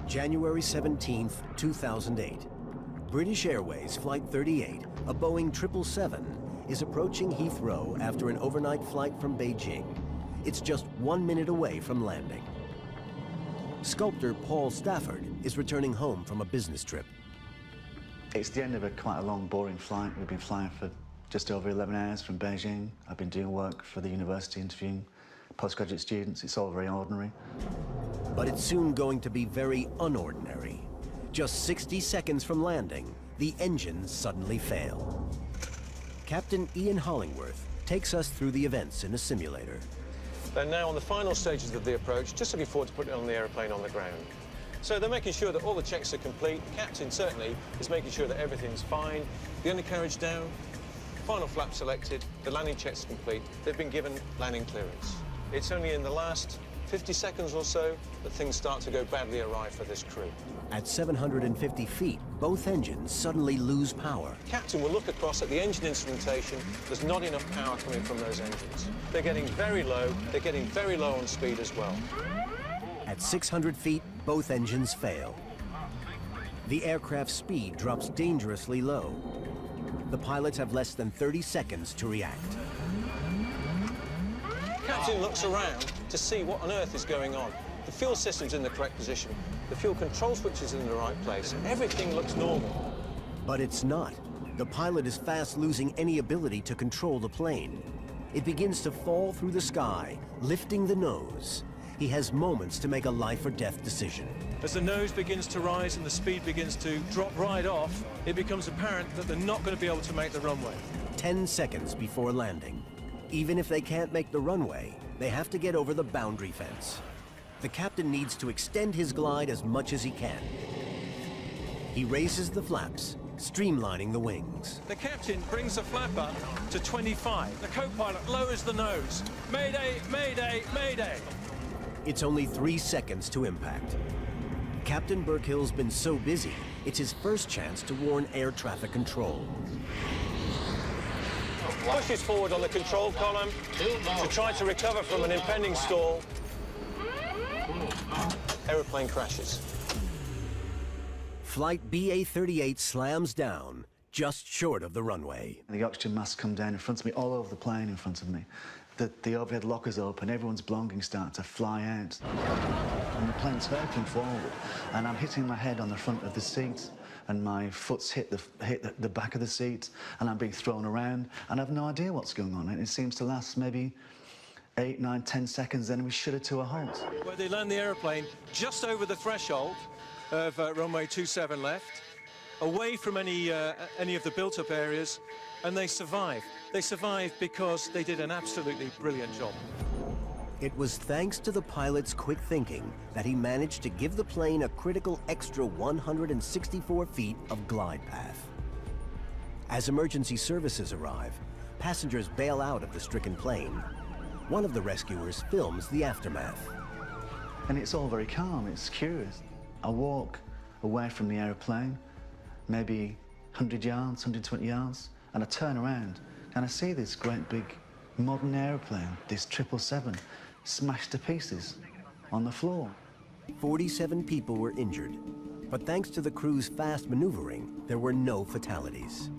January 17, 2008. British Airways Flight 38, a Boeing 777, is approaching Heathrow after an overnight flight from Beijing. It's just 1 minute away from landing. Sculptor Paul Stafford is returning home from a business trip. It's the end of quite a long, boring flight. We've been flying for just over 11 hours from Beijing. I've been doing work for the university, interviewing postgraduate students. It's all very ordinary. But it's soon going to be very unordinary. Just 60 seconds from landing, the engines suddenly fail. Captain Ian Hollingworth takes us through the events in a simulator. They're now on the final stages of the approach, just looking forward to putting on the aeroplane on the ground. So they're making sure that all the checks are complete. The captain certainly is making sure that everything's fine. The undercarriage down, final flap selected, the landing checks complete. They've been given landing clearance. It's only in the last 50 seconds or so that things start to go badly awry for this crew. At 750 feet, both engines suddenly lose power. The captain will look across at the engine instrumentation. There's not enough power coming from those engines. They're getting very low. They're getting very low on speed as well. At 600 feet, both engines fail. The aircraft's speed drops dangerously low. The pilots have less than 30 seconds to react. The captain looks around to see what on earth is going on. The fuel system's in the correct position. The fuel control switch is in the right place. Everything looks normal. But it's not. The pilot is fast losing any ability to control the plane. It begins to fall through the sky, lifting the nose. He has moments to make a life or death decision. As the nose begins to rise and the speed begins to drop right off, it becomes apparent that they're not going to be able to make the runway. 10 seconds before landing. Even if they can't make the runway, they have to get over the boundary fence. The captain needs to extend his glide as much as he can. He raises the flaps, streamlining the wings. The captain brings the flap up to 25. The co-pilot lowers the nose. Mayday, mayday, mayday. It's only 3 seconds to impact. Captain Burkhill's been so busy, it's his first chance to warn air traffic control. Pushes forward on the control column to try to recover from an impending stall. Aeroplane crashes. Flight BA-38 slams down, just short of the runway. The oxygen masks come down in front of me, all over the plane in front of me. The overhead lockers open, everyone's belongings start to fly out. And the plane's hurtling forward, and I'm hitting my head on the front of the seat, and my foot's hit the back of the seat, and I'm being thrown around, and I have no idea what's going on. And it seems to last maybe 8, 9, 10 seconds, then we shudder to a halt. Where they land the aeroplane just over the threshold of runway 27 left, away from any of the built-up areas, and they survive. They survive because they did an absolutely brilliant job. It was thanks to the pilot's quick thinking that he managed to give the plane a critical extra 164 feet of glide path. As emergency services arrive, passengers bail out of the stricken plane. One of the rescuers films the aftermath. And it's all very calm, it's curious. I walk away from the aeroplane, maybe 100 yards, 120 yards, and I turn around and I see this great big modern aeroplane, this 777, smashed to pieces on the floor. 47 people were injured, but thanks to the crew's fast maneuvering, there were no fatalities.